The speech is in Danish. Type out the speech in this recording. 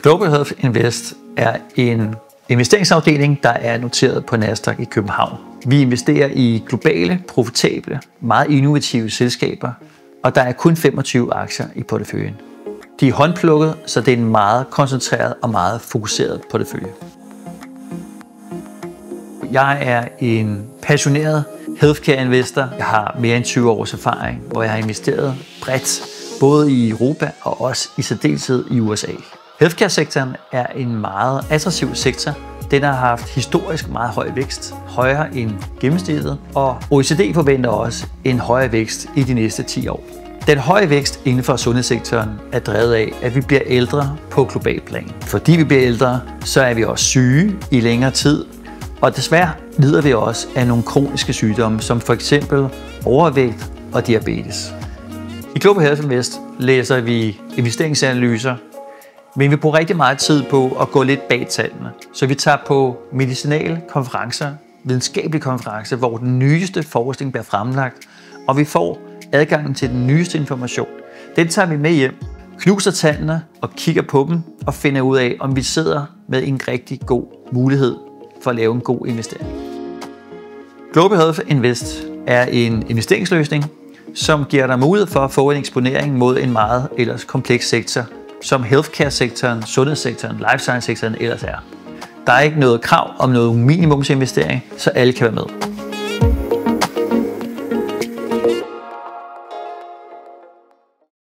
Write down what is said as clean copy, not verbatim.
Global Health Invest er en investeringsafdeling, der er noteret på Nasdaq i København. Vi investerer i globale, profitable, meget innovative selskaber, og der er kun 25 aktier i porteføljen. De er håndplukket, så det er en meget koncentreret og meget fokuseret portefølje. Jeg er en passioneret healthcare investor. Jeg har mere end 20 års erfaring, hvor jeg har investeret bredt, både i Europa og også i særdeleshed i USA. Healthcare-sektoren er en meget attraktiv sektor. Den har haft historisk meget høj vækst, højere end gennemsnittet, og OECD forventer også en højere vækst i de næste 10 år. Den høje vækst inden for sundhedssektoren er drevet af, at vi bliver ældre på global plan. Fordi vi bliver ældre, så er vi også syge i længere tid, og desværre lider vi også af nogle kroniske sygdomme, som for eksempel overvægt og diabetes. I Global Health Invest læser vi investeringsanalyser, men vi bruger rigtig meget tid på at gå lidt bag tallene. Så vi tager på medicinale konferencer, videnskabelige konferencer, hvor den nyeste forskning bliver fremlagt, og vi får adgangen til den nyeste information. Den tager vi med hjem, knuser tallene og kigger på dem og finder ud af, om vi sidder med en rigtig god mulighed for at lave en god investering. Global Health Invest er en investeringsløsning, som giver dig mulighed for at få en eksponering mod en meget ellers kompleks sektor, som healthcare-sektoren, sundhedssektoren, life science-sektoren ellers er. Der er ikke noget krav om noget minimumsinvestering, så alle kan være med.